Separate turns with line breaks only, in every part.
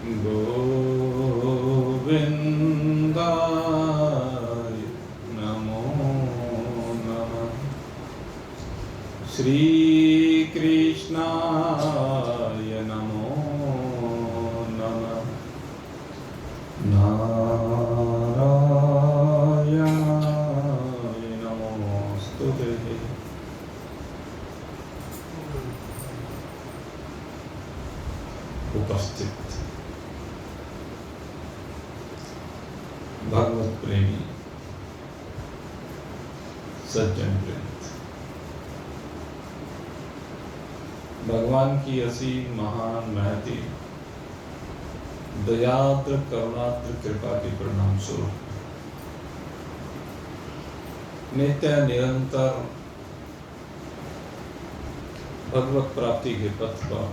गोविन्दाय नमो नमः। श्रीकृष्णाय नमो नमः। नारायणाय नमोस्तुते। उपस्थित भगवत प्रेमी सज्जन वृंद, भगवान की असीम महान महती दयाद्र करुणाद्र कृपा के परिणाम स्वरूप नित्य निरंतर भगवत प्राप्ति के पथ पर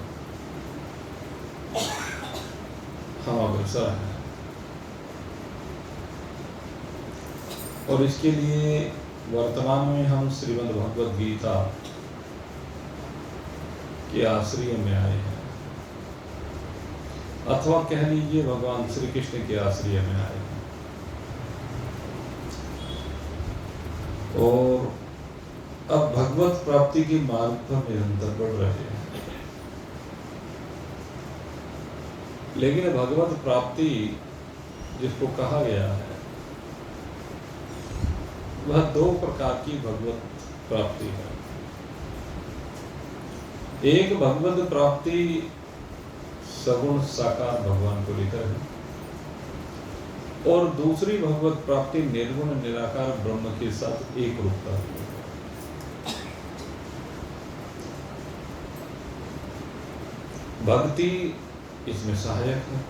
हम अग्रसर हैं और इसके लिए वर्तमान में हम श्रीमद् भगवद गीता के आश्रय में आए हैं, अथवा कह लीजिए भगवान श्री कृष्ण के आश्रय में आए हैं। और अब भगवत प्राप्ति के मार्ग पर निरंतर बढ़ रहे हैं। लेकिन भगवत प्राप्ति जिसको कहा गया है वह दो प्रकार की भगवत प्राप्ति है। एक भगवत प्राप्ति सगुण साकार भगवान को लेकर है और दूसरी भगवत प्राप्ति निर्गुण निराकार ब्रह्म के साथ एक रूपता है। भक्ति इसमें सहायक है।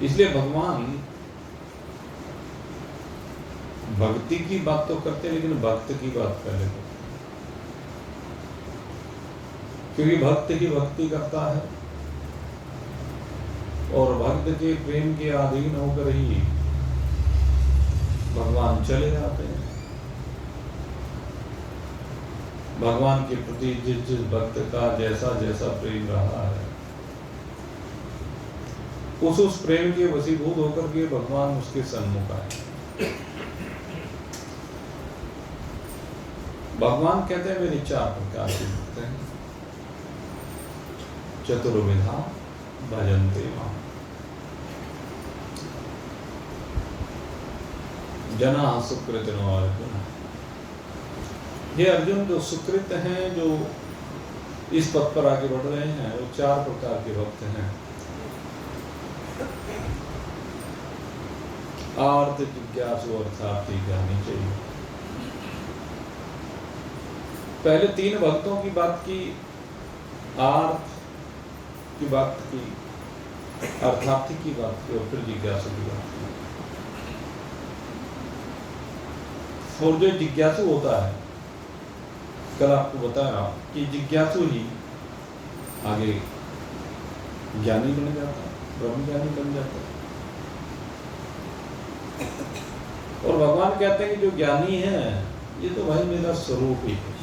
इसलिए भगवान भक्ति की बात तो करते हैं, लेकिन भक्त की बात पहले करते हैं, क्योंकि भक्त ही भक्ति करता है और भक्त के प्रेम के अधीन होकर ही भगवान चले जाते हैं। भगवान के प्रति जिस जिस भक्त का जैसा जैसा प्रेम रहा है उस प्रेम के वशीभूत होकर के भगवान उसके सन्मुख आए। भगवान कहते हैं मेरे चार प्रकार के भक्त हैं। चतुर्विधा भजन्ते मां जना सुकृतिनो अर्जुन। ये अर्जुन जो सुकृत हैं, जो इस पथ पर आगे बढ़ रहे हैं, वो चार प्रकार के भक्त हैं। आर्त जिज्ञासु अर्थार्थी ज्ञानी चाहिए। पहले तीन भक्तों की बात की, आर्त की बात की, अर्थार्थी की बात की और फिर जिज्ञासु की बात की। और जो जिज्ञासु होता है, कल आपको बताया कि जिज्ञासु ही आगे ज्ञानी बन जाता है, ब्रह्म ज्ञानी बन जाता है। और भगवान कहते हैं कि जो ज्ञानी है ये तो भाई मेरा स्वरूप ही है।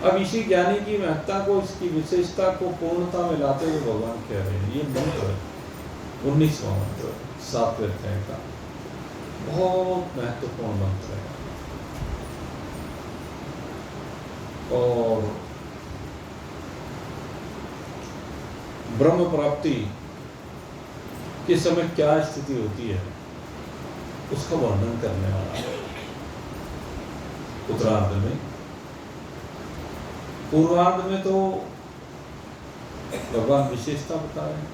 अब इसी ज्ञानी की महत्ता को, इसकी विशेषता को पूर्णता में लाते हुए भगवान कह रहे हैं। ये मंत्र 19वां मंत्र 7वें अध्याय का बहुत महत्वपूर्ण मंत्र है। और ब्रह्म प्राप्ति के समय क्या स्थिति होती है उसका वर्णन करने वाला है उत्तरार्ध में। पूर्वार्ध में तो भगवान विशेषता बता रहे हैं।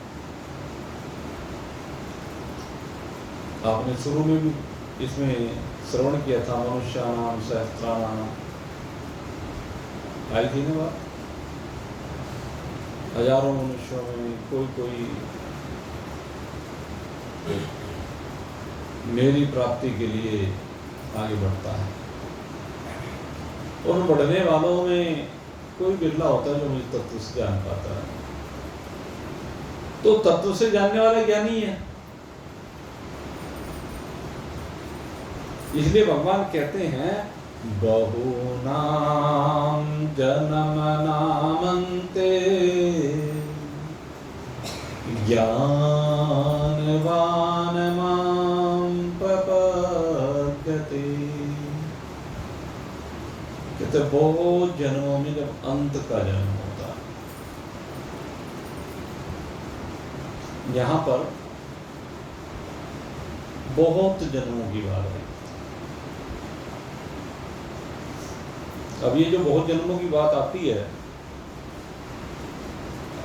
आपने शुरू में भी इसमें श्रवण किया था, मनुष्याणाम सहस्त्राणाम आई थी ना बात। हजारों मनुष्यों में कोई मेरी प्राप्ति के लिए आगे बढ़ता है और बढ़ने वालों में कोई बिरला होता है जो मुझे तत्व से जान पाता है। तो तत्व से जानने वाला ज्ञानी है। इसलिए भगवान कहते हैं बहूनां जन्मनामन्ते ज्ञानवान मां प्रपद्यते। कहते बहुत जन्मों में जब अंत का जन्म होता है, यहां पर बहुत जन्मों की बात है। अब ये जो बहुत जन्मों की बात आती है,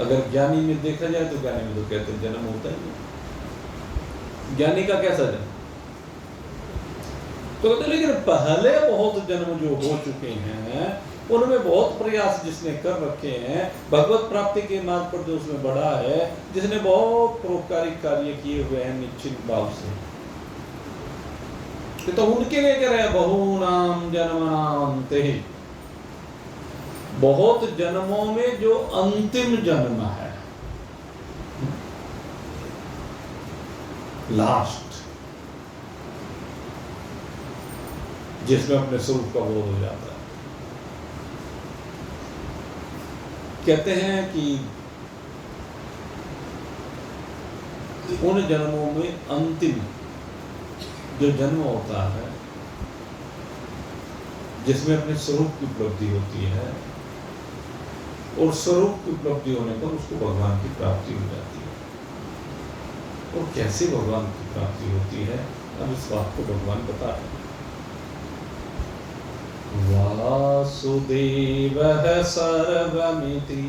अगर ज्ञानी में देखा जाए तो ज्ञानी में तो कहते हैं जन्म होता ही नहीं। ज्ञानी का कैसा जन्म? तो कहते लेकिन पहले बहुत जन्म जो हो चुके हैं उनमें बहुत प्रयास जिसने कर रखे हैं, भगवत प्राप्ति के मार्ग पर जो उसमें बढ़ा है, जिसने बहुत परोपकारी कार्य किए हुए हैं निश्चित भाव से, तो उनके लिए कह रहे हैं बहुनाम जन्मनान्ते, बहुत जन्मों में जो अंतिम जन्म है, लास्ट, जिसमें अपने स्वरूप का बोध हो जाता है। कहते हैं कि उन जन्मों में अंतिम जो जन्म होता है, जिसमें अपने स्वरूप की उपलब्धि होती है, और स्वरूप की उपलब्धि होने पर उसको भगवान की प्राप्ति हो जाती है। और कैसे भगवान की प्राप्ति होती है, अब इस बात को भगवान बता रहे हैं। वासुदेवः सर्वमिति,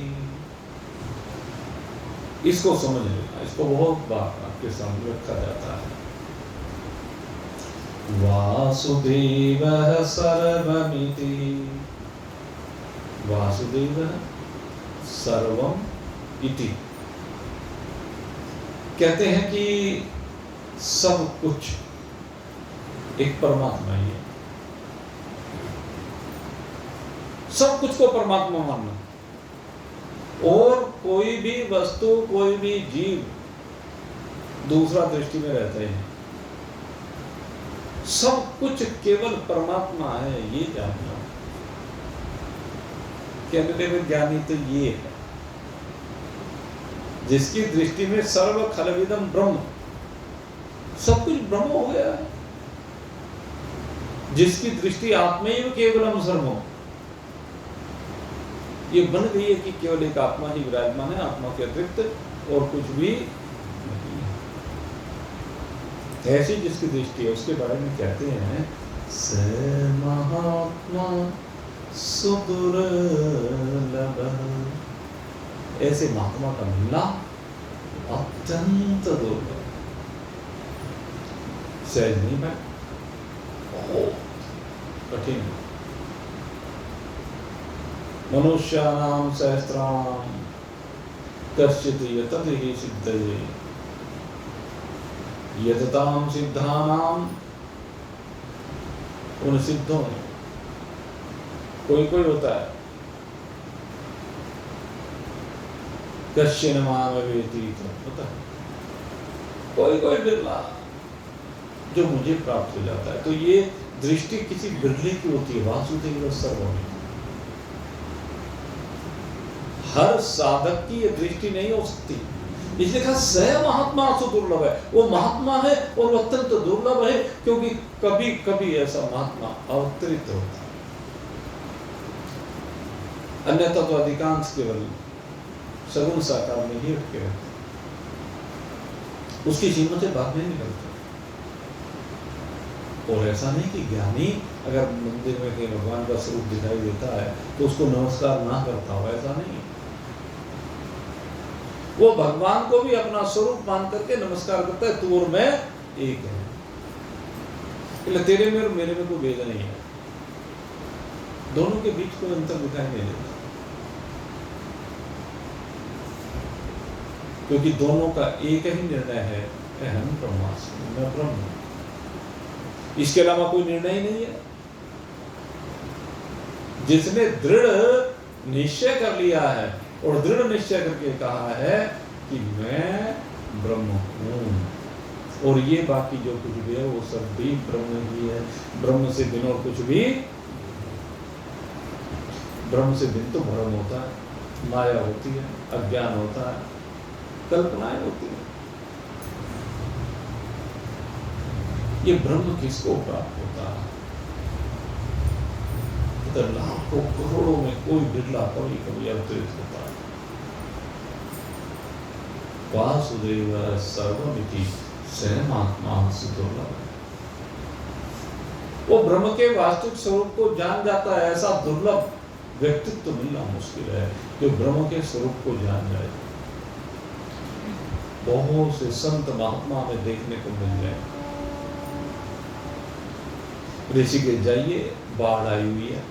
इसको समझ लेना, इसको बहुत बार आपके सामने रखा जाता है। वासुदेवः सर्वमिति, वासुदेवः सर्वम इति, कहते हैं कि सब कुछ एक परमात्मा ही है। सब कुछ को परमात्मा मानना, और कोई भी वस्तु, कोई भी जीव दूसरा दृष्टि में रहता ही नहीं। सब कुछ केवल परमात्मा है, ये जानना। कहते हैं ज्ञानी तो ये है जिसकी दृष्टि में सर्व खलविदम ब्रह्म, सब कुछ ब्रह्म हो गया है, जिसकी दृष्टि आत्मैव केवलम सर्वम, ये बन गई है कि केवल एक आत्मा ही विराजमान है, आत्मा के अतिरिक्त और कुछ भी नहीं है। ऐसी जिसकी दृष्टि है उसके बारे में कहते हैं स महात्मा सुदुर्लभ, ऐसे महात्मा का मिलना अत्यंत दुर्लभ, सहज नहीं है, बहुत कठिन। मनुष्याणां सहस्राणां कश्चित् यतते सिद्धये, यततां सिद्धानां, उन सिद्धों में कोई कोई होता है, कश्चिन माम वेति होता है, कोई कोई बिरला जो मुझे प्राप्त हो जाता है। तो ये दृष्टि किसी बिरले की होती है, वासुदेव सर्वमिति। हर साधक की ये दृष्टि नहीं हो सकती, इसलिए कहा स महात्मा सुदुर्लभ है। वो महात्मा है और अत्यंत दुर्लभ है, क्योंकि कभी कभी ऐसा महात्मा अवतरित होता है, अन्यथा तो अधिकांश केवल सगुण साकार में ही अटके रहते, उसकी सीमा से बाहर नहीं निकलते। और ऐसा नहीं कि ज्ञानी अगर मंदिर में कहीं भगवान का स्वरूप दिखाई देता है तो उसको नमस्कार ना करता हो, ऐसा नहीं। वो भगवान को भी अपना स्वरूप मान करके नमस्कार करता है, तू और मैं एक है, इसलिए तेरे में और मेरे में कोई भेद नहीं है, दोनों के बीच कोई अंतर दिखाई नहीं देता, क्योंकि दोनों का एक ही निर्णय है, अहम ब्रह्मास्मि, मैं ब्रह्म हूं, इसके अलावा कोई निर्णय ही नहीं है। जिसने दृढ़ निश्चय कर लिया है और दृढ़ निश्चय करके कहा है कि मैं ब्रह्म हूं, और ये बाकी जो कुछ भी है वो सब भी ब्रह्म ही है, ब्रह्म से भिन्न और कुछ भी, ब्रह्म से भिन्न तो भ्रम होता है, माया होती है, अज्ञान होता है, कल्पनाएं होती है। ये ब्रह्म किसको प्राप्त होता है? तो लाखों करोड़ों में कोई बिरला कभी कभी अवतरित होता है। वासुदेव सर्वमिति सहमात्मा सुदुर्लभ। वो ब्रह्म के वास्तविक स्वरूप को जान जाता है। ऐसा दुर्लभ व्यक्तित्व मिलना मुश्किल है जो ब्रह्म के स्वरूप को जान जाए। बहुत से संत महात्मा में देखने को मिल जाए। ऋषिकेश जाइए, बाढ़ आई हुई है।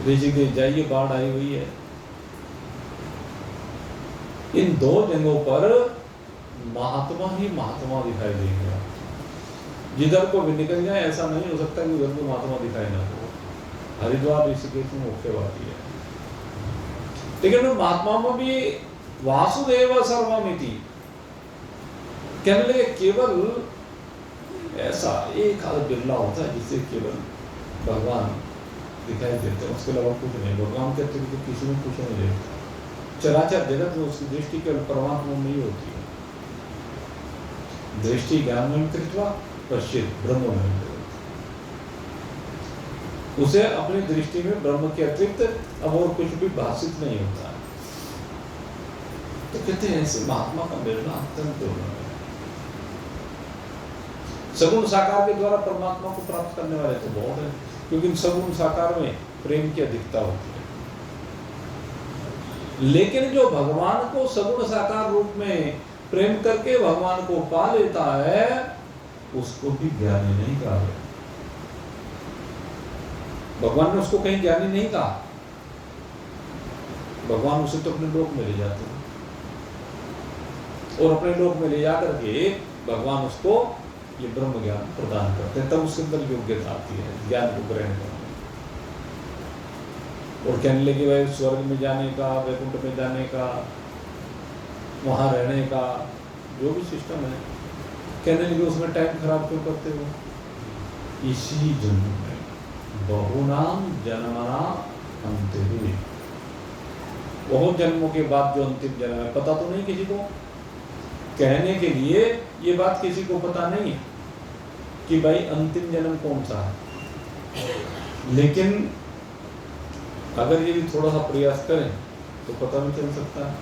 ऋषिकेश जाइए, बाढ़ आई हुई है। इन दो जगहों पर महात्मा ही महात्मा दिखाई देंगे। जिधर को भी निकल जाए ऐसा नहीं हो सकता कि उधर को महात्मा दिखाई ना हो। हरिद्वार ऋषिकेश में मुख्य बात है। लेकिन महात्मा में भी वासुदेव सर्वमिति कहने लगे। केवल ऐसा एक आध बिरला होता है जिससे केवल भगवान दिखाई देते हैं, उसके अलावा कुछ नहीं। भगवान के अतिरिक्त तो किसी में कुछ नहीं देखता। चराचर जगत में उसकी दृष्टि केवल परमात्मा में ही होती है। दृष्टि ज्ञान में कृत्वा पश्चित ब्रह्म में, उसे अपनी दृष्टि में ब्रह्म के अतिरिक्त अब और कुछ भी भाषित नहीं होता है। तो कहते हैं ऐसे महात्मा का मिलना अत्यंत दुर्लभ है। सगुण साकार के द्वारा परमात्मा को प्राप्त करने वाले तो बहुत है, क्योंकि सगुण साकार में प्रेम की अधिकता होती है। लेकिन जो भगवान को सगुण साकार रूप में प्रेम करके भगवान को पा लेता है, उसको भी ज्ञानी नहीं कहा। भगवान ने उसको कहीं ज्ञानी नहीं कहा। भगवान उसे तो अपने लोक में ले जाते हैं और अपने लोक में ले जाकर के भगवान उसको ये ब्रह्म ज्ञान प्रदान करते हैं। तब उसके अंदर योग्यता आती है ज्ञान को ग्रहण करने। और कहने लगे भाई स्वर्ग में जाने का, वैकुंठ में जाने का, वहां रहने का जो भी सिस्टम है, कहने लगे उसमें टाइम खराब क्यों करते हो? इसी जन्म में बहुनाम जन्मना अंतिम, बहुत जन्मों के बाद जो अंतिम जन्म है, पता तो नहीं किसी को। कहने के लिए ये बात किसी को पता नहीं है कि भाई अंतिम जन्म कौन सा है। लेकिन अगर ये भी थोड़ा सा प्रयास करें तो पता भी चल सकता है।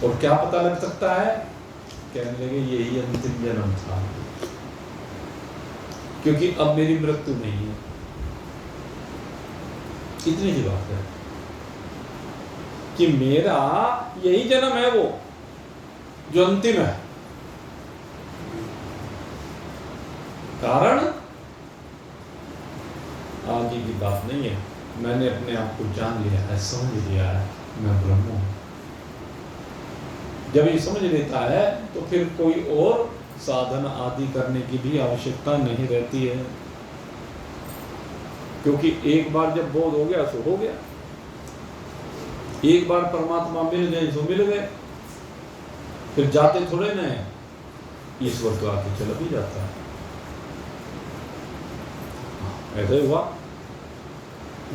और क्या पता लग सकता है? कहने लगे यही अंतिम जन्म था, क्योंकि अब मेरी मृत्यु नहीं है। इतनी सी बात है कि मेरा यही जन्म है वो जो अंतिम है। कारण आगे की बात नहीं है, मैंने अपने आप को जान लिया है, समझ लिया है, मैं ब्रह्म हूं। जब ये समझ लेता है तो फिर कोई और साधन आदि करने की भी आवश्यकता नहीं रहती है, क्योंकि एक बार जब बोध हो गया सो हो गया। एक बार परमात्मा मिल गए सो मिल गए, फिर जाते थोड़े न है। ईश्वर तो आके चला भी जाता है। ऐसा ही हुआ।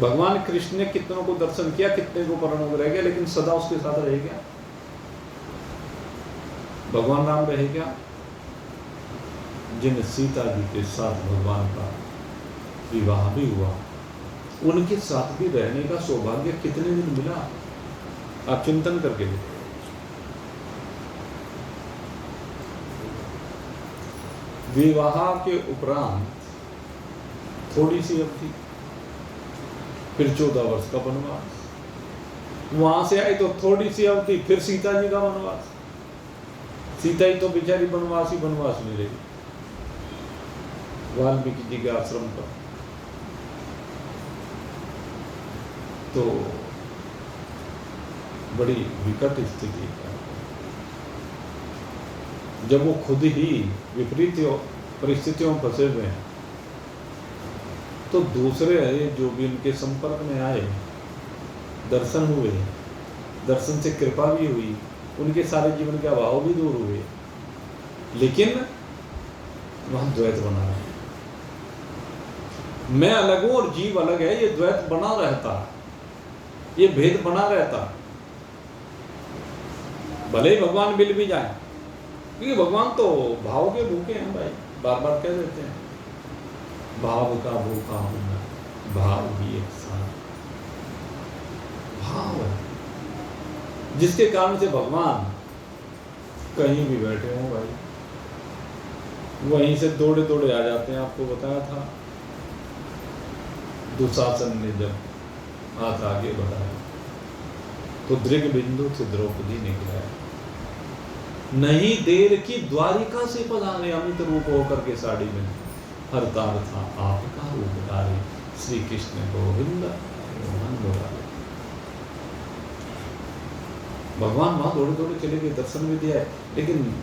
भगवान कृष्ण ने कितनों को दर्शन किया, कितने को परलोक रह गया, लेकिन सदा उसके साथ रह गया। भगवान राम रह गया, जिन सीता जी के साथ भगवान का विवाह भी हुआ, उनके साथ भी रहने का सौभाग्य कितने दिन मिला, आप चिंतन करके देखो। विवाह के उपरांत थोड़ी सी अवधि, फिर 14 वर्ष का वनवास, वहां से आई तो थोड़ी सी अवधि, फिर सीता जी का वनवास। सीता ही तो बेचारी वनवास मिलेगी वाल्मीकि जी के आश्रम पर। तो बड़ी विकट स्थिति है जब वो खुद ही विपरीत परिस्थितियों में फंसे हुए हैं, तो दूसरे जो भी उनके संपर्क में आए, दर्शन हुए, दर्शन से कृपा भी हुई, उनके सारे जीवन के अभाव भी दूर हुए, लेकिन वहां द्वैत बना है। मैं अलग हूं और जीव अलग है, ये द्वैत बना रहता, ये भेद बना रहता। भले ही भगवान मिल भी जाए, क्योंकि भगवान तो भाव के भूखे हैं भाई, बार बार कह देते हैं, भाव का भूखा हूं मैं, भाव ही एक साथ भाव है, जिसके कारण से भगवान कहीं भी बैठे हो भाई, वहीं से दौड़े दौड़े आ जाते हैं। आपको बताया था, दुशासन ने जब हाथ आगे बढ़ाया तो दृग बिंदु से द्रौपदी निकला, नहीं देर की द्वारिका से पधारे अमित रूप होकर के साड़ी में, हरताल था आपका रूप धारे, श्री कृष्ण गोविंद मोहन मुरारे। भगवान वहां दौड़े दौड़े चले गए, दर्शन भी दिया है, लेकिन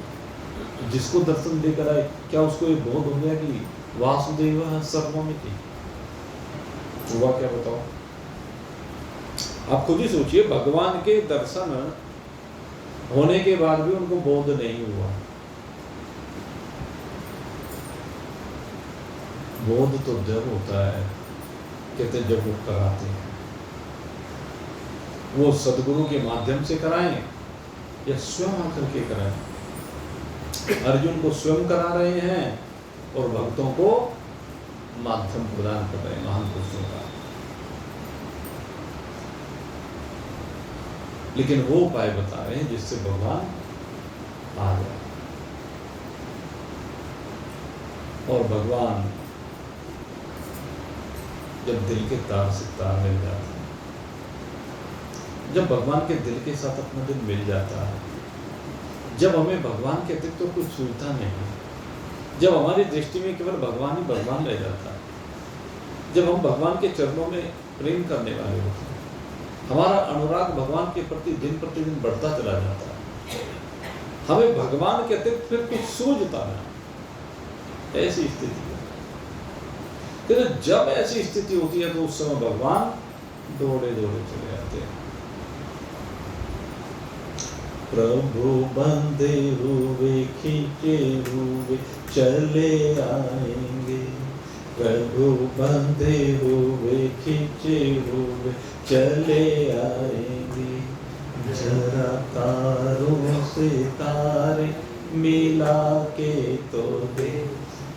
जिसको दर्शन देकर आए, क्या उसको ये बोध हो गया कि वासुदेव सर्वमिति? हुआ क्या बताओ? आप खुद ही सोचिए, भगवान के दर्शन होने के बाद भी उनको बोध नहीं हुआ। बोध तो जब होता है, कहते जब वो कराते हैं, वो सदगुरु के माध्यम से कराएं या स्वयं आकर के कराएं। अर्जुन को स्वयं करा रहे हैं और भक्तों को माध्यम प्रदान कर रहे हैं महान पुरुषों का। लेकिन वो उपाय बता रहे हैं जिससे भगवान आ जाए, और भगवान जब दिल के तार से तार मिल जाता है, जब भगवान के दिल के साथ अपना दिल मिल जाता है, जब हमें भगवान के अतिरिक्त तो कुछ सूझता नहीं, जब हमारी दृष्टि में केवल भगवान ही भगवान रह जाता है, जब हम भगवान के चरणों में प्रेम करने वाले होते हैं, हमारा अनुराग भगवान के प्रति दिन प्रतिदिन बढ़ता चला जाता है, हमें भगवान के अतिरिक्त फिर कुछ सूझता नहीं, ऐसी स्थिति है। तो जब ऐसी स्थिति होती है तो उस समय भगवान दौड़े दौड़े चले जाते हैं। प्रभु बंधे हुए खींचे हुए चले आएंगे, प्रभु बंधे हुए खींचे हुए चले आएंगे, जरा तारों से तारे मिला के तो दे,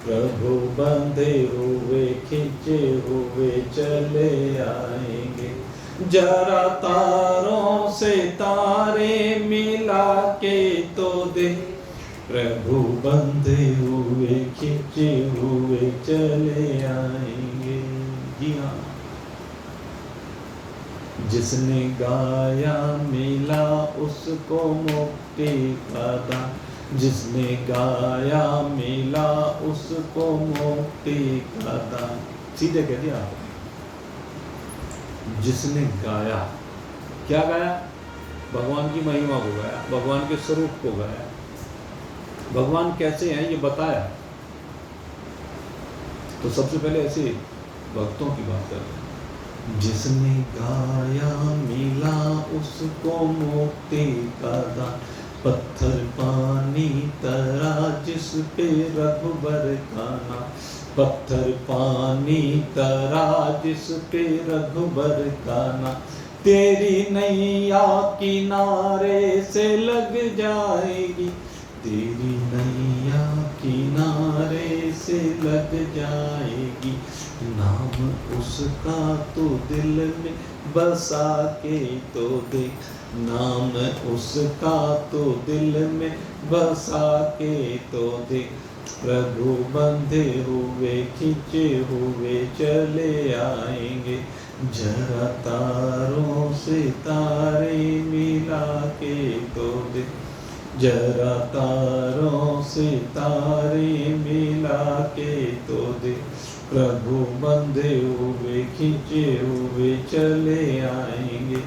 प्रभु बंधे हुए खींचे हुए चले आएंगे, जरा तारों से तारे मिला के तो दे, प्रभु बंधे हुए खींचे हुए चले आएंगे। जी हाँ, जिसने गाया मिला उसको मुक्ति का दान, जिसने गाया मिला उसको मुक्ति का दान। सीधे कह दिया आपने, जिसने गाया, क्या गाया? भगवान की महिमा को गाया, भगवान के स्वरूप को गाया, भगवान कैसे हैं ये बताया। तो सबसे पहले ऐसे भक्तों की बात कर रहे हैं, जिसने गाया मिला उसको मुक्ति का दान, पत्थर पानी तरा जिस पे रघुबर का नाम, पत्थर पानी तरा जिस पे रघुबर का नाम, तेरी नैया किनारे से लग जाएगी, तेरी नैया किनारे से लग जाएगी, नाम उसका तो दिल में बसा के तो देख, नाम उसका तो दिल में बसा के तो देख, प्रभु बंधे हुए खींचे हुए चले आएंगे, जरा तारों से तारे मिला के तो देख, जरा तारों से तारे मिला के तो देख, प्रभु बंधे हुए खींचे हुए चले आएंगे,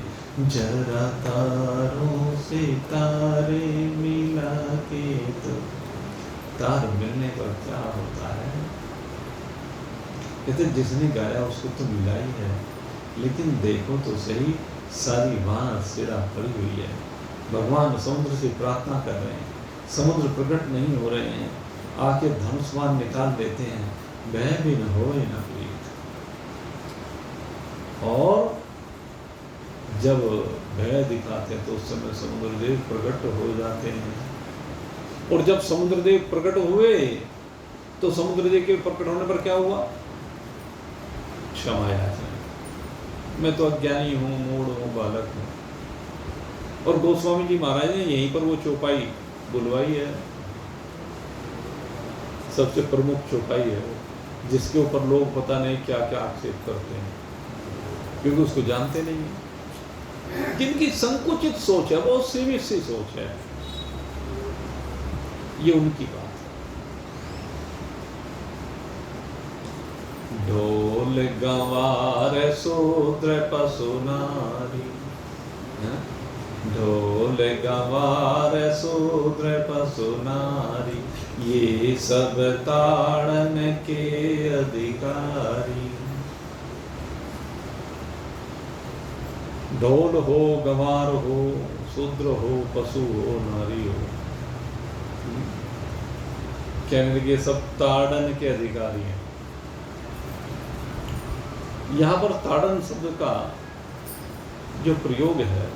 जरा तारों से तारे मिला के तो। तार मिलने पर क्या होता है? कहते जिसने गाया उसको तो मिला ही है, लेकिन देखो तो सही सारी बात सिरा पड़ी हुई है। भगवान समुद्र से प्रार्थना कर रहे हैं, समुद्र प्रकट नहीं हो रहे हैं, आके धनुष्मान निकाल देते हैं, वह भी न हो न प्रीत। और जब भय दिखाते हैं तो उस समय समुद्र देव प्रकट हो जाते हैं, और जब समुद्रदेव प्रकट हुए तो समुद्रदेव के प्रकट होने पर क्या हुआ? क्षमा याचना, मैं तो अज्ञानी हूँ, मूढ़ हूँ, बालक हूँ। और गोस्वामी जी महाराज ने यहीं पर वो चौपाई बुलवाई है, सबसे प्रमुख चौपाई है वो, जिसके ऊपर लोग पता नहीं क्या क्या आक्षेप करते हैं, क्योंकि उसको जानते नहीं है। जिनकी संकुचित सोच है, बहुत सीमित सी सोच है, ये उनकी बात है। ढोल गंवार शूद्र पशु नारी, ढोल गंवार शूद्र पशु नारी, ये सब ताड़न के अधिकारी। ढोल हो, गंवार हो, शूद्र हो, पशु हो, नारी हो, कहने लगे सब ताड़न के अधिकारी हैं। यहाँ पर ताड़न शब्द का जो प्रयोग है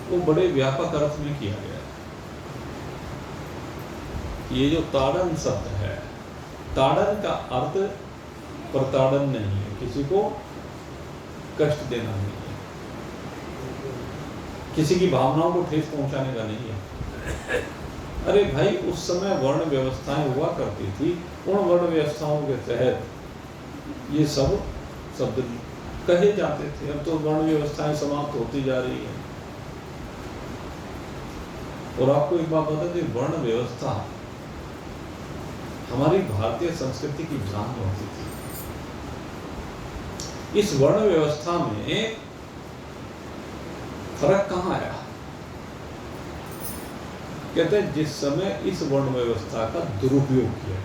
वो बड़े व्यापक अर्थ में किया गया है। ये जो ताड़न शब्द है, ताड़न का अर्थ प्रताड़न नहीं है, किसी को कष्ट देना नहीं है, किसी की भावनाओं को ठेस पहुंचाने का नहीं है। अरे भाई, उस समय वर्ण व्यवस्थाएं हुआ करती थी, उन वर्ण व्यवस्थाओं के तहत ये सब शब्द कहे जाते थे। अब तो वर्ण व्यवस्थाएं समाप्त होती जा रही है। और आपको एक बात बता दें, वर्ण व्यवस्था हमारी भारतीय संस्कृति की जान होती थी। इस वर्ण व्यवस्था में फर्क कहाँ आया? कहते हैं जिस समय इस वर्ण व्यवस्था का दुरुपयोग किया।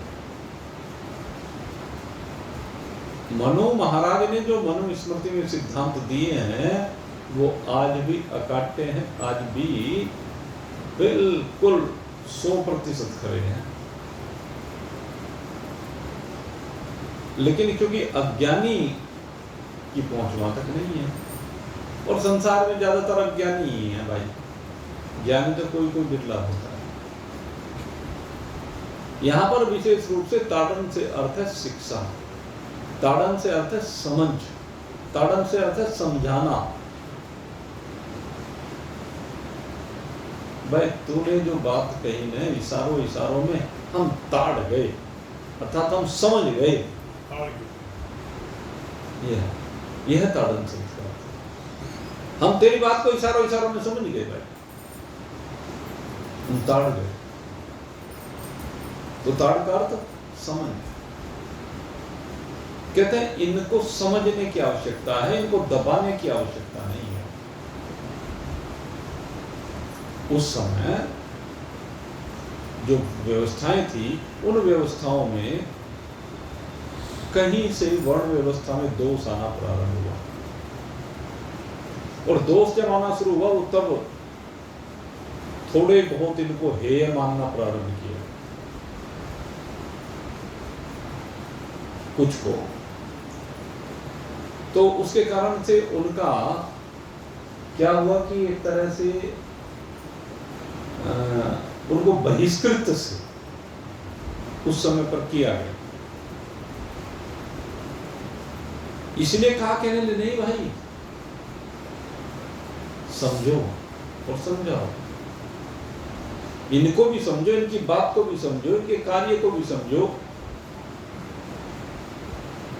मनु महाराज ने जो मनुस्मृति में सिद्धांत दिए हैं वो आज भी अकाट्य हैं, आज भी बिल्कुल 100% खरे हैं। लेकिन क्योंकि अज्ञानी की पहुंच वहां तक नहीं है, और संसार में ज्यादातर अज्ञानी ही है भाई, ज्ञानी तो कोई कोई बिरला होता है। यहां पर विशेष रूप से ताड़न से अर्थ है शिक्षा, ताड़न से अर्थ है समझ, ताड़न से अर्थ है समझाना। भाई तूने जो बात कही ना, इशारों इशारों में हम ताड़ गए, अर्थात हम समझ गए। यह है ताड़न से, हम तेरी बात को इशारों इशारों में समझ गए भाई, हम ताड़ गए। तो ताड़ का अर्थ समझ। कहते हैं इनको समझने की आवश्यकता है, इनको दबाने की आवश्यकता नहीं है। उस समय जो व्यवस्थाएं थी, उन व्यवस्थाओं में कहीं से वर्ण व्यवस्था में दोष आना प्रारंभ हुआ, और दोष जब आना शुरू हुआ तब थोड़े बहुत इनको हेय मानना प्रारंभ किया कुछ को। तो उसके कारण से उनका क्या हुआ कि एक तरह से उनको बहिष्कृत से उस समय पर किया गया। इसलिए कहा कहने लगे नहीं भाई, समझो और समझाओ, इनको भी समझो, इनकी बात को भी समझो, इनके कार्य को भी समझो,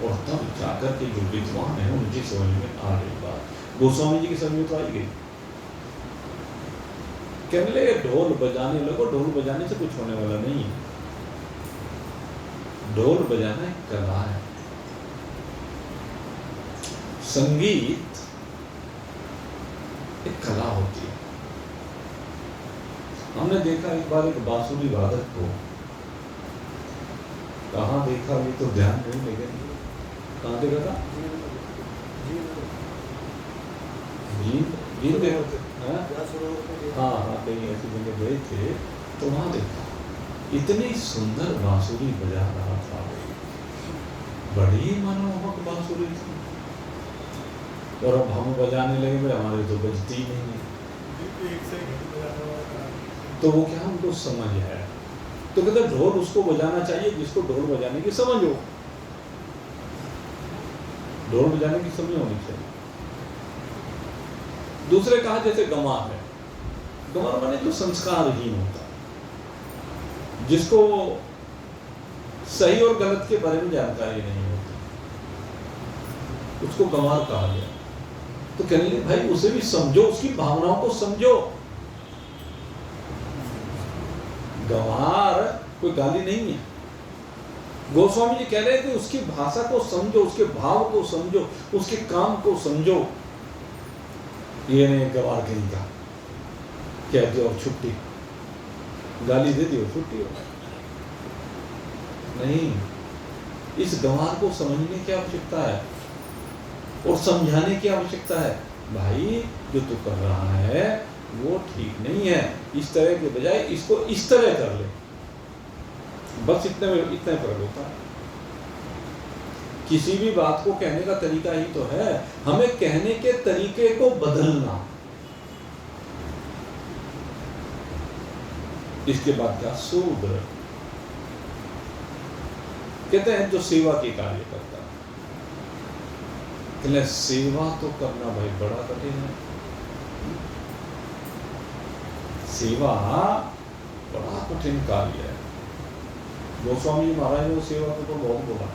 और तब जाकर के जो विद्वान है उनकी समझ में आ गई बात। गोस्वामी जी की समझ में तो आई गई। कहने लगे ढोल बजाने लगो, ढोल बजाने से कुछ होने वाला नहीं है। ढोल बजाना एक कला है। संगीत एक कला होती है। हमने देखा एक बार एक बांसुरी वादक को, कहाँ देखा ये तो ध्यान नहीं, लेकिन कहाँ देखा था? जींद हाँ हाँ, कहीं ऐसी जगह गए थे तो वहां देखा, इतनी सुंदर बांसुरी बजा रहा था, बड़ी मनमोहक बांसुरी थी। और अब हम बजाने लगे, भाई हमारे तो बजती नहीं है। तो वो क्या, हमको समझ है तो कहते ढोल उसको बजाना चाहिए जिसको ढोल बजाने की समझ हो। ढोल बजाने की समझ होनी चाहिए। दूसरे कहा जैसे गंवार है, गंवार माने जो संस्कारहीन होता है, जिसको सही और गलत के बारे में जानकारी नहीं होती, उसको गंवार कहा गया। तो कहने लगे भाई उसे भी समझो, उसकी भावनाओं को समझो। गंवार कोई गाली नहीं है। गोस्वामी जी कह रहे हैं कि उसकी भाषा को समझो, उसके भाव को समझो, उसके काम को समझो। ये नहीं गंवार कहीं का कह दो और छुट्टी, गाली दे दी और छुट्टी हो नहीं। इस गंवार को समझने की आवश्यकता है और समझाने की आवश्यकता है। भाई जो तू कर रहा है वो ठीक नहीं है, इस तरह के बजाय इसको इस तरह कर ले। बस इतने फर्क होता है। किसी भी बात को कहने का तरीका ही तो है, हमें कहने के तरीके को बदलना। इसके बाद क्या, शूद्र कहते हैं जो सेवा के कार्य करता है। कहते सेवा तो करना भाई बड़ा कठिन है। सेवा बड़ा कठिन कार्य है। गोस्वामी जी महाराज ने सेवा को तो बहुत बोला,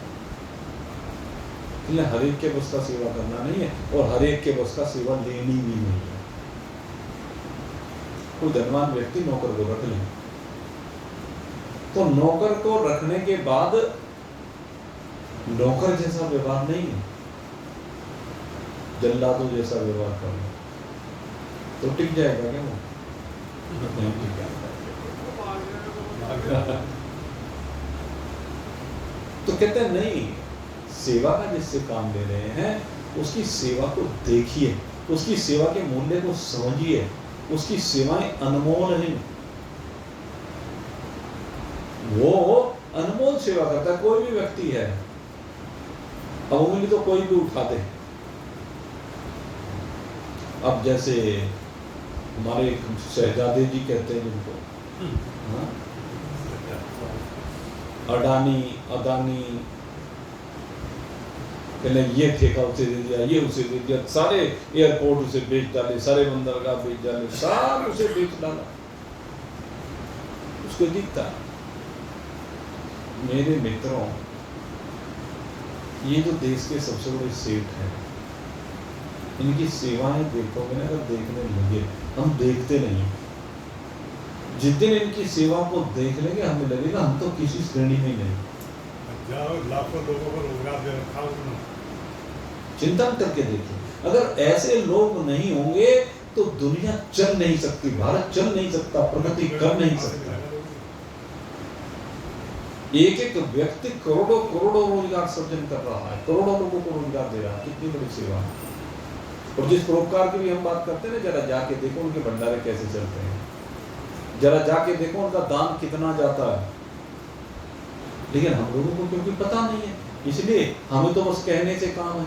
हर एक के बस का सेवा करना नहीं है और हर एक के बस का सेवा लेनी भी नहीं है। कोई धनवान व्यक्ति नौकर को रख ले, तो नौकर को रखने के बाद नौकर जैसा व्यवहार नहीं है, जल्लादों जैसा व्यवहार कर लो तो टिक जाएगा क्या वो? नहीं टिक जाएगा। तो कहते हैं नहीं, सेवा का जिससे काम ले रहे हैं उसकी सेवा को देखिए, उसकी सेवा के मूल्य को समझिए। उसकी सेवाएं अनमोल हैं, वो अनमोल सेवा करता है। कोई भी व्यक्ति है, अब उंगली तो कोई भी उठा दे। अब जैसे हमारे शहजादे जी कहते हैं जिनको, अडानी अदानी, पहले ये ठेका उसे दे दिया, ये उसे दे दिया, सारे एयरपोर्ट उसे बेच डाले, सारे बंदरगाह बेच डाले, सारे उसे बेच डाला। उसको दिखता मेरे मित्रों, ये जो देश के सबसे बड़े सेठ हैं, इनकी सेवाएं देखोगे ना, अगर देखने लगे, हम देखते नहीं। जिस दिन इनकी सेवा को देख लेंगे हमें लगेगा हम तो किसी श्रेणी में नहीं।
लाखों लोगों को रोजगार दे रखा उन्होंने।
चिंतन करके देखिए, अगर ऐसे लोग नहीं होंगे तो दुनिया चल नहीं सकती, भारत चल नहीं सकता, प्रगति कर नहीं सकता। एक एक व्यक्ति करोड़ों करोड़ों रोजगार सृजन कर रहा है, करोड़ों लोगों को रोजगार दे रहा है। कितनी बड़ी सेवा है। और जिस परोपकार की भी हम बात करते हैं ना, जरा जाके देखो उनके भंडारे कैसे चलते हैं, जरा जाके देखो उनका दान कितना जाता है। लेकिन हम लोगों को क्योंकि पता नहीं है, इसलिए हमें तो बस कहने से काम है।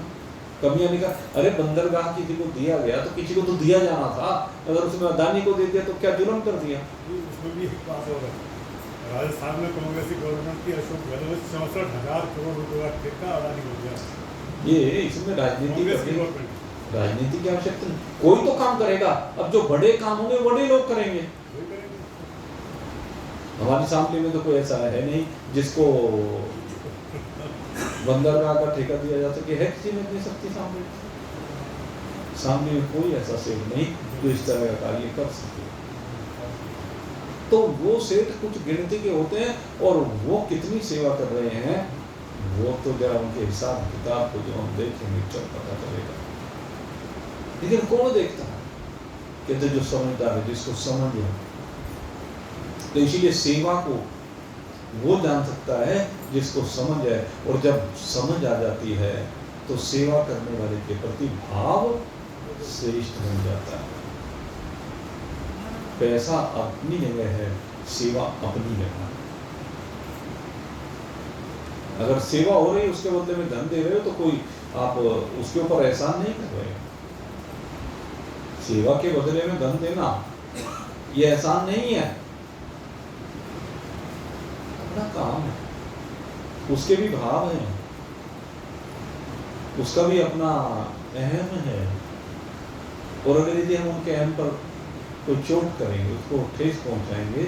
कमियां निकाल, अरे बंदरगाह किसी को दिया गया तो किसी को तो दिया जाना था। अगर उसमें अदानी को दे दिया तो क्या जुर्म कर दिया?
उसमें भी एक बात हो रहा है, राजस्थान में कांग्रेसी गवर्नमेंट की अशोक गहलोत 64,000 करोड़ रुपए का ठेका अदानी को दिया।
ये इसमें राजनीति की आवश्यकता नहीं, कोई तो काम करेगा। अब जो बड़े काम होंगे बड़े लोग करेंगे। हमारी सामने में तो कोई ऐसा है नहीं जिसको बंदरगाह का ठेका दिया जा सके। है किसी में अपनी शक्ति सामने में कोई ऐसा सेठ नहीं जो इस तरह का कार्य कर सके। तो वो सेठ कुछ गिनती के होते हैं और वो कितनी सेवा कर रहे हैं वो तो जरा उनके हिसाब किताब को जो हम देखेंगे चल पता चलेगा। लेकिन कौन देखता है? कहते जो समझदार है, जिसको समझ है। तो इसीलिए सेवा को वो जान सकता है जिसको समझ है, और जब समझ आ जाती है तो सेवा करने वाले के प्रति भाव श्रेष्ठ बन जाता है। पैसा अपनी जगह है, सेवा अपनी जगह है। अगर सेवा हो रही है उसके बदले में धन दे रहे हो तो कोई आप उसके ऊपर एहसान नहीं कर रहे। सेवा के बदले में धन देना ये एहसान नहीं है। अपना काम है, उसके भी भाव हैं, उसका भी अपना अहम है। और अगर यदि हम उनके अहम पर कोई चोट करेंगे, उसको ठेस पहुंचाएंगे,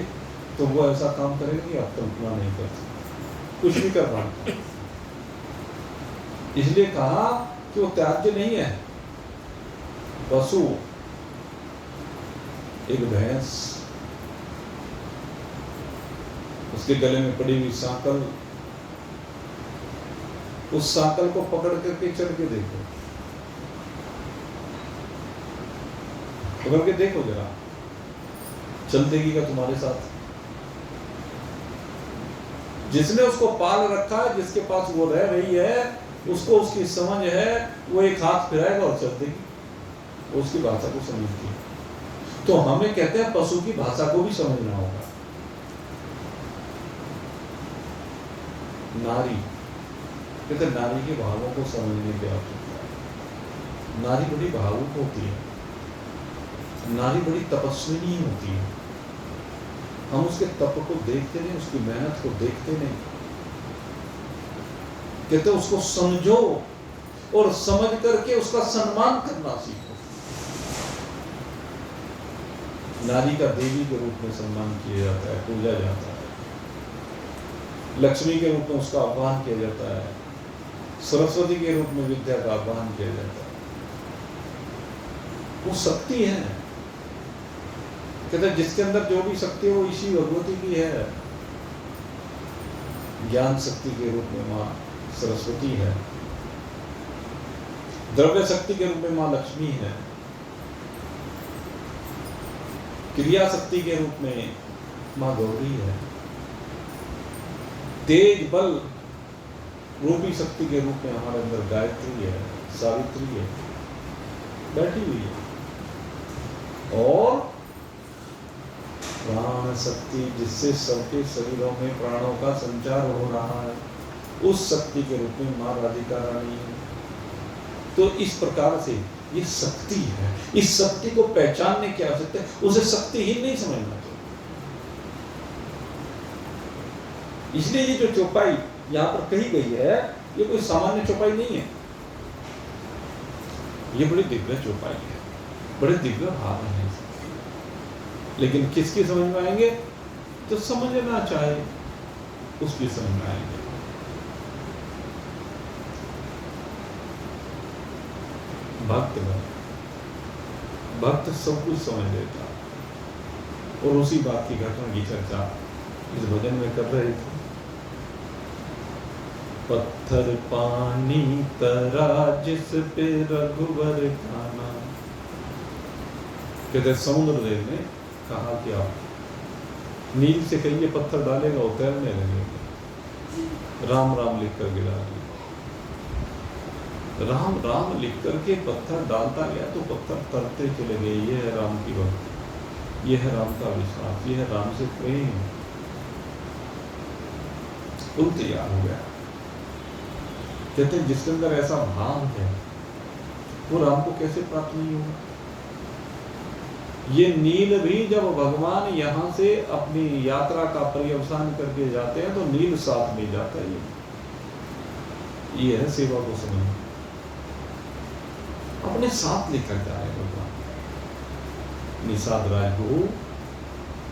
तो वो ऐसा काम करेगा कि आप कल्पना नहीं कर सकते, कुछ भी कर पाएंगे। इसलिए कहा कि वो त्याज्य नहीं है। पशु, एक भैंस, उसके गले में पड़ी हुई सांकल, उस सांकल को पकड़ करके चढ़ के देखो, पकड़ के देखो जरा, चल देगी क्या तुम्हारे साथ? जिसने उसको पाल रखा है, जिसके पास वो रह रही है, उसको उसकी समझ है, वो एक हाथ फिराएगा और चल देगी, वो उसकी भाषा को समझती है। तो हमें कहते हैं पशु की भाषा को भी समझना होगा। नारी, कहते नारी के भावों को समझने की आवश्यकता है। नारी बड़ी भावुक होती है, नारी बड़ी तपस्विनी होती है। हम उसके तप को देखते नहीं, उसकी मेहनत को देखते नहीं। कहते उसको समझो और समझ करके उसका सम्मान करना सीखो। नारी का देवी के रूप में सम्मान किया जाता है, पूजा जाता है। लक्ष्मी के रूप में उसका आह्वान किया जाता है, सरस्वती के रूप में विद्या का आह्वान किया जाता है। वो शक्ति है। कहते जिसके अंदर जो भी शक्ति है वो इसी भगवती की है। ज्ञान शक्ति के रूप में माँ सरस्वती है, द्रव्य शक्ति के रूप में माँ लक्ष्मी है, क्रिया शक्ति के रूप में माँ गौरी है, तेज बल रूपी शक्ति के रूप में हमारे अंदर गायत्री है, सावित्री है, बैठी हुई है। और प्राण शक्ति, जिससे सबके शरीरों में प्राणों का संचार हो रहा है, उस शक्ति के रूप में माँ राधिका रानी है। तो इस प्रकार से ये शक्ति है। इस शक्ति को पहचानने की आवश्यकता है, उसे शक्ति ही नहीं समझना चाहिए। इसलिए ये जो चौपाई यहाँ पर कही गई है, ये कोई सामान्य चौपाई नहीं है, ये बड़ी दिव्य चौपाई है, बड़े दिव्य भाव है। लेकिन किसकी समझ में आएंगे? तो समझना चाहे उसकी समझ में आएंगे। भक्त सब कुछ समझ लेता, और उसी बात की घटना की चर्चा इस भजन में कर रहे थे। पत्थर पानी तरा जिस पे रघुवर का नाम। कहते समुद्र देव ने कहा कि आप नील से कहिए पत्थर डालेगा, वो तैरने लगेगा। राम राम लिख कर गिरा दिया। राम राम लिख करके पत्थर डालता गया तो पत्थर तरते चले गए। ये है राम की भक्ति, ये है राम का विश्वास, ये है राम से प्रेम। पुल तैयार हो गया। कहते हैं जिसके अंदर ऐसा भाव है वो राम को कैसे प्राप्त नहीं होगा। ये नील भी जब भगवान यहाँ से अपनी यात्रा का पर्यवसान करके जाते हैं तो नील साथ में जाता है। ये है सेवा को समझना, अपने साथ लेकर जा रहे भगवान। निषाद राज को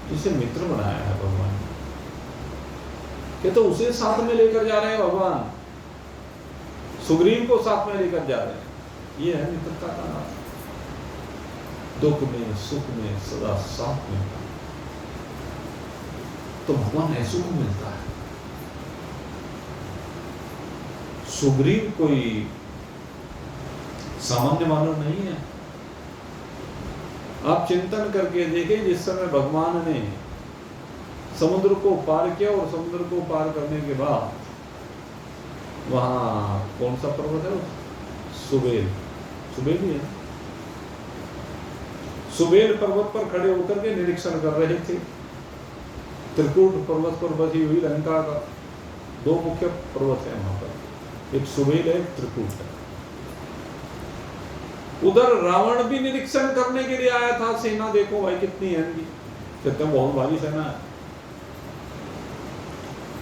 जिसे मित्र बनाया है भगवान ने, तो उसे साथ में लेकर जा रहे हैं भगवान। सुग्रीव को साथ में लेकर जा रहे हैं। ये है मित्रता का नाम। दुख में सुख में सदा साथ में, तो भगवान ऐसे को मिलता है। सुग्रीव कोई सामान्य मानव नहीं है। आप चिंतन करके देखें, जिस समय भगवान ने समुद्र को पार किया और समुद्र को पार करने के बाद वहां कौन सा पर्वत है? सुबेल, सुबेल ही है। सुबेल पर्वत पर खड़े होकर के निरीक्षण कर रहे थे। त्रिकूट पर्वत पर बसी हुई लंका का दो मुख्य पर्वत है वहां पर, एक सुबेल है, एक त्रिकूट है। उधर रावण भी निरीक्षण करने के लिए आया था। सेना देखो भाई कितनी है इनकी, कहते हैं बहुत भारी सेना है।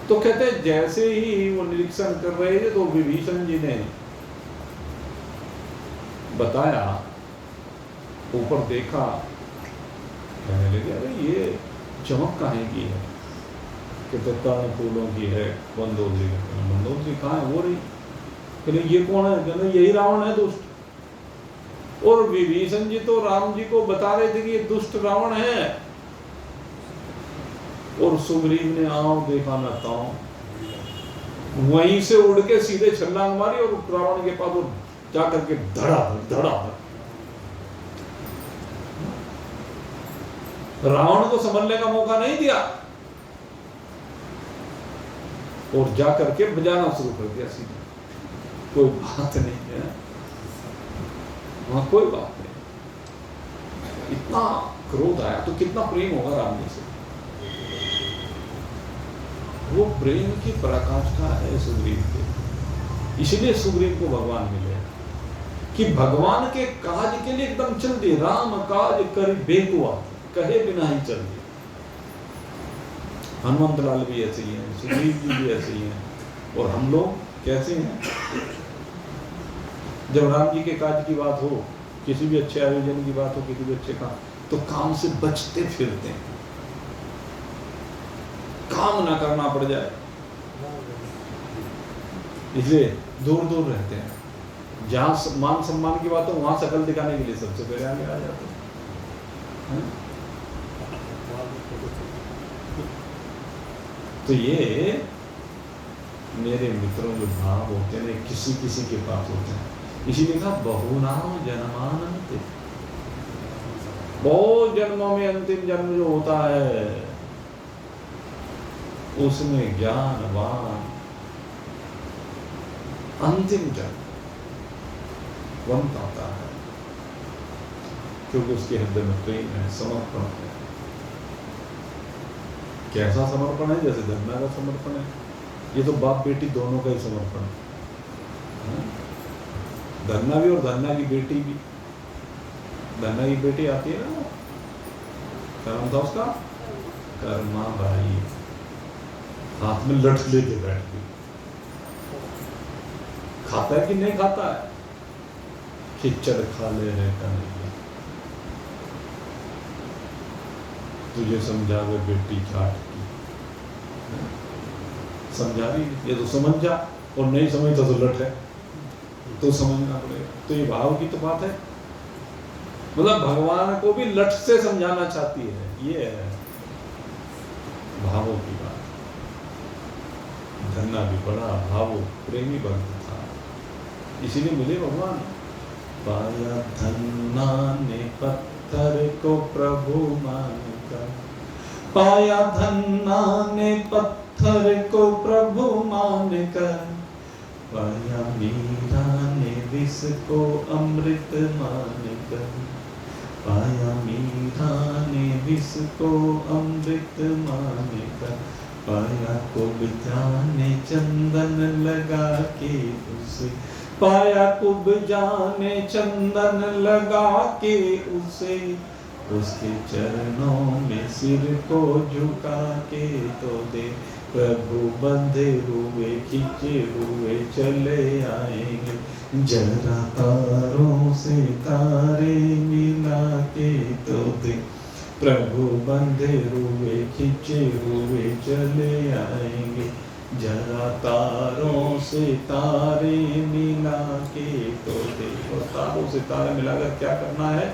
तो कहते हैं जैसे ही वो निरीक्षण कर रहे थे तो विभीषण जी ने बताया, ऊपर देखा, कहने लगे अरे ये चमक काहे की है, कहते कर्ण फूलों की है, मंदोदरी। मंदोदरी कहाँ है? वो रही। कहते ये कौन है? कहते यही रावण है, दुष्ट। और विभीषण जी तो राम जी को बता रहे थे कि ये दुष्ट रावण है, और सुग्रीव ने आओ देखा न ताओ, वहीं से उड़ के सीधे छलांग मारी और रावण के पास जाकर के धड़ा धड़ा। रावण को संभलने का मौका नहीं दिया और जाकर के बजाना शुरू कर दिया सीधे। कोई बात नहीं है वहां, कोई बात नहीं। इतना क्रोध आया तो कितना प्रेम होगा राम जी से। वो प्रेम की पराकाष्ठा है सुग्रीव के। इसलिए सुग्रीव को भगवान मिले कि भगवान के काज के लिए एकदम चल दिए। राम काज कर बेकुआ, कहे बिना ही चल दिए। हनुमंत लाल भी ऐसे ही हैं, सुग्रीव जी भी ऐसे ही हैं। और हम लोग कैसे हैं? जब राम जी के काज की बात हो, किसी भी अच्छे आयोजन की बात हो, किसी भी अच्छे काम, तो काम से बचते फिरते हैं, काम ना करना पड़ जाए, इसलिए दूर दूर रहते हैं। जहां मान सम्मान की बात हो वहां शकल दिखाने के लिए सबसे पहले आगे आ जाते हैं। तो ये मेरे मित्रों जो भाव होते हैं किसी किसी के पास होते हैं। इसीलिए कहा बहुनाम जन्मानंत, बहुत जन्मों में अंतिम जन्म जो होता है उसमें ज्ञानवान अंतिम जन्म वन पाता है, क्योंकि उसके हृदय में प्रेम है, समर्पण है। कैसा समर्पण है? जैसे धन्ना का समर्पण है। ये तो बाप बेटी दोनों का ही समर्पण है। धन्ना भी और धन्ना की बेटी भी। धन्ना की बेटी आती है ना, क्या नाम था उसका? कर्मा बाई। हाथ में लठ लेके बैठ गई। खाता है कि नहीं खाता है? खिचड़ खा ले रहता नहीं। तुझे समझावे बेटी चाट की, समझा रही, ये तो समझ जा, और नहीं समझता तो लट है, तो समझना पड़ेगा। तो ये भाव की तो बात है। मतलब भगवान को भी लट से समझाना चाहती है, ये है भावों की बात। धन्ना भी बड़ा भावो प्रेमी भक्त था, इसीलिए मिले भगवान। पाया धन्ना ने पत्थर को प्रभु मानकर, पाया धन्ना ने पत्थर को प्रभु मानकर, पाया मीरा ने विष को अमृत मानकर, पाया मीरा ने विष को अमृत मानकर, पाया कुब्जा ने चंदन लगा के उसे, पाया कुब्जा ने चंदन लगा के उसे, उसके चरणों में सिर को झुका के तो दे, प्रभु बंधे हुए खींचे हुए चले आएंगे, जरा तारों से तारे मिला के तो दे, प्रभु बंधे हुए खींचे हुए चले आएंगे, जरा तारों से तारे मिला के तो दे। और तारों से तारे मिलाकर क्या करना है?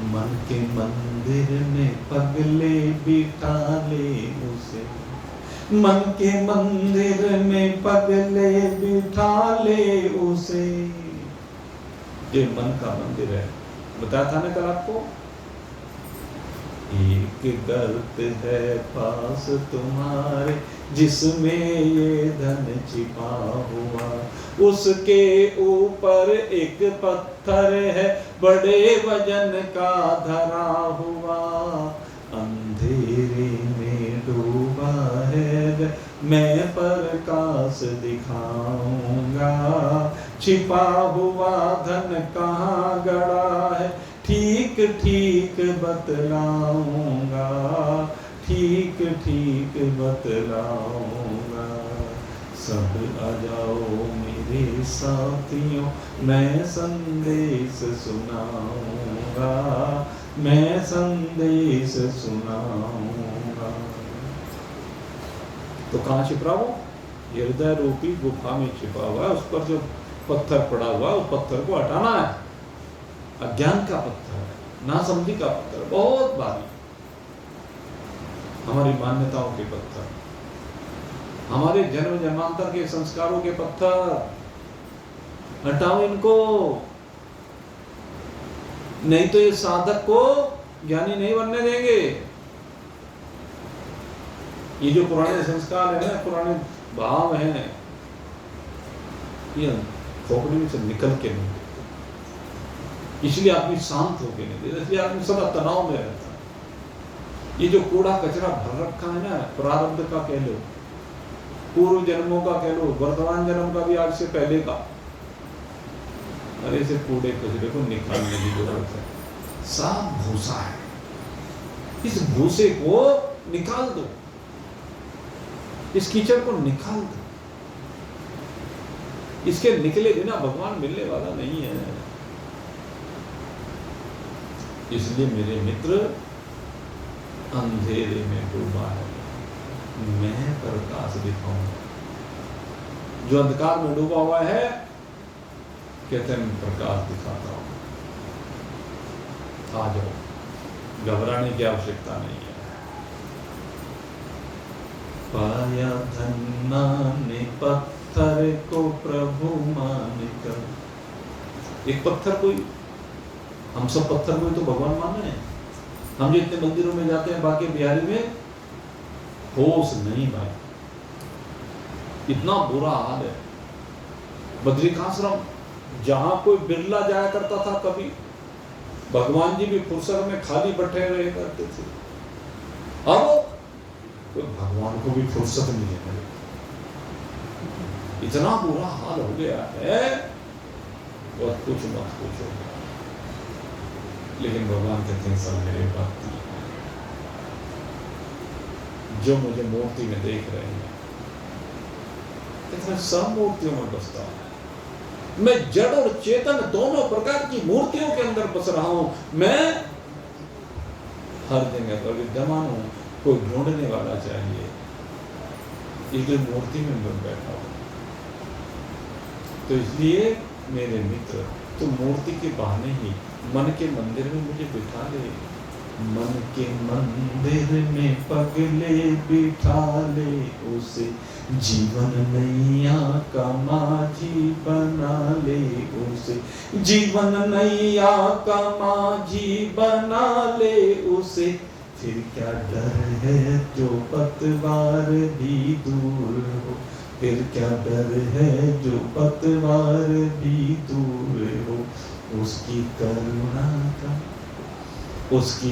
मन के मंदिर में पगले बिठा ले उसे, मन के मंदिर में पगले बिठा ले उसे। ये मन का मंदिर है, बताया था ना कल आपको। एक गर्त है पास तुम्हारे जिसमें ये धन छिपा हुआ, उसके ऊपर एक पत्थर है बड़े वजन का धरा हुआ, अंधेरे में डूबा है मैं प्रकाश दिखाऊंगा, छिपा हुआ धन कहाँ गड़ा है ठीक ठीक बतलाऊंगा, ठीक ठीक बतलाऊंगा। सब आ जाओ मेरे साथियों, मैं संदेश सुनाऊंगा, मैं संदेश सुनाऊंगा। तो कहाँ छिपा वो? ये हृदय रूपी गुफा में छिपा हुआ है। उस पर जो पत्थर पड़ा हुआ है, उस पत्थर को हटाना है। अज्ञान का पत्थर है, नासमझी का पत्थर, बहुत भारी, हमारी मान्यताओं के पत्थर, हमारे जन्म जन्मांतर के संस्कारों के पत्थर। हटाओ इनको, नहीं तो ये साधक को ज्ञानी नहीं बनने देंगे। ये जो पुराने संस्कार है ना, पुराने भाव हैं, ये खोपड़ी में से निकल के नहीं देते, इसलिए आदमी शांत होके नहीं देता, इसलिए आदमी सदा तनाव में रहता है। ये जो कूड़ा कचरा भर रखा है ना, प्रारब्ध का कह लो, पूर्व जन्मों का कह लो, वर्तमान जन्म का भी, आज से पहले का, अरे से कूड़े कचरे को निकालने की जरूरत है। साफ भूसा है, इस भूसे को निकाल दो, इस कीचड़ को निकाल दो। इसके निकले बिना भगवान मिलने वाला नहीं है। इसलिए मेरे मित्र, अंधेरे में डूबा है, मैं प्रकाश दिखाऊंगा। जो अंधकार में डूबा हुआ है, कहते हैं मैं प्रकाश दिखाता हूं, आ जाओ, घबराने की आवश्यकता नहीं है। पाया धन्ना ने पत्थर को प्रभु मानकर। एक पत्थर कोई, हम सब पत्थर को तो भगवान मान रहे हैं। हम जितने मंदिरों में जाते हैं, बाकी बिहारी में होश नहीं भाई, इतना बुरा हाल है। बद्रिकाश्रम, जहां कोई बिरला जाया करता था कभी, भगवान जी भी फुर्सत में खाली बैठे रहे करते थे। अब तो भगवान को भी फुर्सत नहीं है, इतना बुरा हाल हो गया है, और कुछ मत पूछो। लेकिन भगवान कहते हैं सब मेरे भक्त हैं, जो मुझे मूर्ति में देख रहे हैं। कहते हैं सब मूर्तियों में बसता हूं मैं, जड़ और चेतन दोनों प्रकार की मूर्तियों के अंदर बस रहा हूं मैं। हर जगह पर विद्यमान हूं, कोई ढूंढने वाला चाहिए, इसलिए मूर्ति में मैं बैठा हूं। तो इसलिए मेरे मित्र, तो मूर्ति के बहाने ही मन के मंदिर में मुझे बिठा ले, मन के मंदिर में पगले बिठा ले, उसे जीवन नैया का माझी बना ले, उसे जीवन नैया का माझी बना ले, उसे फिर क्या डर है जो पतवार भी दूर हो, फिर क्या डर है जो पतवार भी दूर हो। उसकी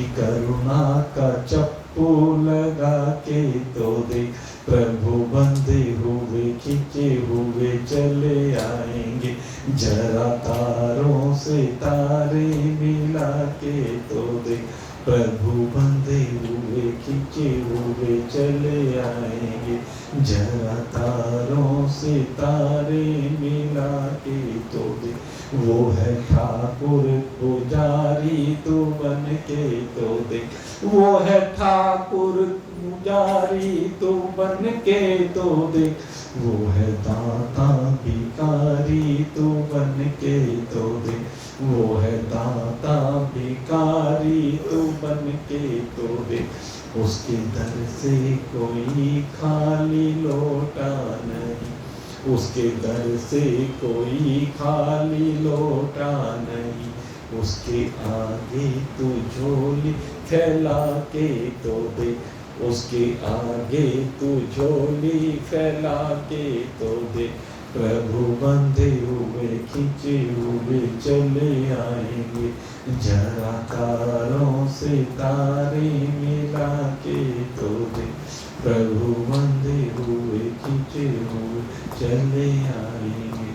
करुणा का चप्पू लगा के तो देख, प्रभु बंधे हुए खींचे हुए चले आएंगे, जरा तारों से तारे मिला के तो देख, प्रभु बंधे हुए खींचे हुए चले आएंगे, जरा तारों से तारे मिला के तो देख। वो है ठाकुर पुजारी तू बन के तो देख, वो है ठाकुर पुजारी तू बन के तो देख, वो है दाता भिखारी तू बन के तो देख, वो है दाता भिखारी तू बन के तो देख। उसके दर से कोई खाली लोटा नहीं, उसके दर से कोई खाली लोटा नहीं, उसके आगे तू झोली फैला के तो दे, उसके आगे तू झोली फैला के तो दे। प्रभु बंधे हुए खींचे हुए चले आएंगे, जरा तारों से तारे मिला के तो दे, प्रभु बंधे हुए खींचे हुए चले आएंगे,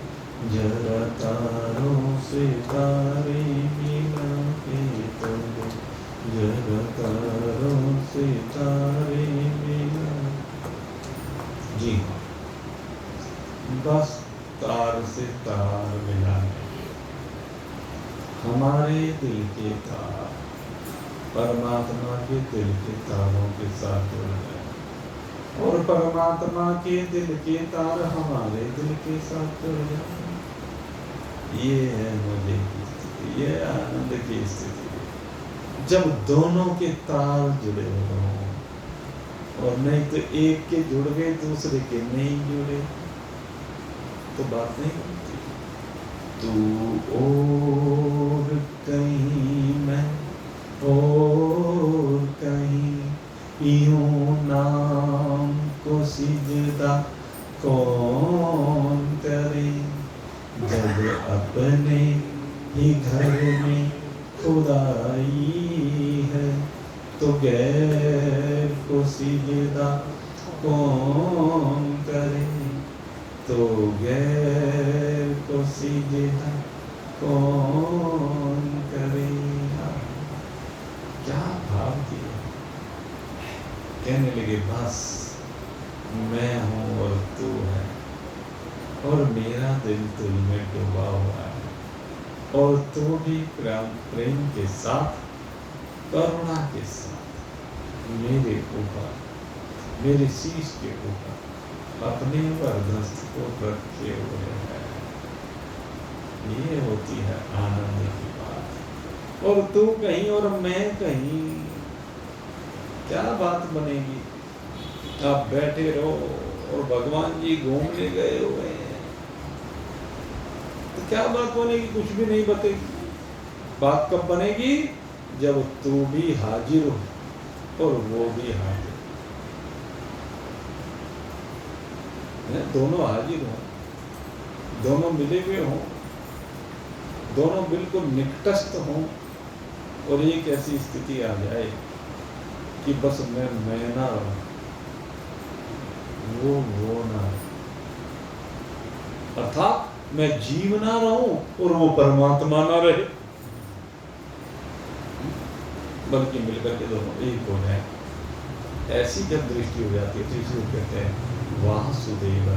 जरा तारों से तारे मिला के तो दे, जरा तारों से तारे मिला हमारे दिल के तार परमात्मा के दिल के तारों के साथ जुड़ गए और परमात्मा के दिल के तार हमारे दिल के साथ जुड़ गए। ये है मजे की स्थिति, ये आनंद की स्थिति, जब दोनों के तार जुड़े हों। और नहीं तो एक के जुड़ गए दूसरे के नहीं जुड़े तो बात नहीं बनती। तू और कहीं मैं और कहीं, यूं नाम को सिजदा कौन करे, जब अपने ही घर में खुदाई है तो गैर को सिजदा कौन करे, तो गैर को सिजदा कौन करेगा। क्या भाव दिया। कहने लगे बस मैं हूँ और तू है और मेरा दिल तुझ में डूबा हुआ है और तू भी प्रेम के साथ करुणा के साथ मेरे ऊपर मेरे शीश के ऊपर अपने वरदस्त को रखे हुए है। ये होती है आनंद की बात। और तू कहीं और मैं कहीं, क्या बात बनेगी। आप बैठे रहो और भगवान जी घूमने गए हुए हैं तो क्या बात बनेगी, कुछ भी नहीं बतेगी। बात कब बनेगी, जब तू भी हाजिर हो और वो भी हाजिर, दोनों हाजिर हो, दोनों मिले हुए हों, दोनों बिल्कुल निकटस्थ हों और एक ऐसी स्थिति आ जाए कि बस मैं ना रहूं, वो ना रहे। अर्थात मैं जीव ना रहूं और वो परमात्मा ना रहे, बल्कि मिलकर के दोनों एक हो जाए। ऐसी जब दृष्टि हो जाती है तो इसलिए कहते हैं वासुदेव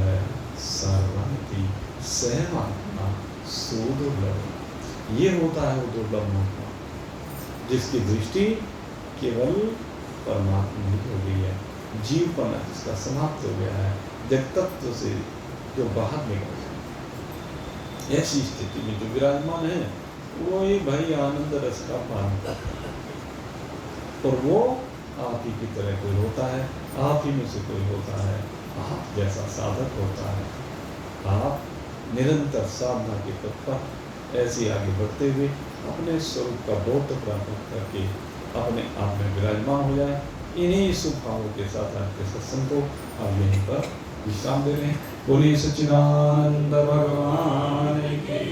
सर्वमिति सहमात्मा सुदुर्लभ। ये होता है वो दुर्लभ महात्मा जिसकी दृष्टि केवल परमात्मा ही हो गई है, जीवपना जिसका समाप्त हो गया है, जब तत्व से जो बाहर निकल जाए। ऐसी स्थिति में जो विराजमान है वो ही भाई आनंद रस का पान करता है और वो आप ही की तरह कोई होता है, आप ही में से कोई होता है, आप जैसा साधक होता है। आप निरंतर साधना के पथ पर ऐसे आगे बढ़ते हुए अपने स्वरूप का बोध प्राप्त करके अपने आप में विराजमान हो जाए। इन्हीं शुभ भावों के साथ आपके सत्संग को आप यहीं पर विश्राम दे लें। बोलिए सच्चिदानंद भगवान की।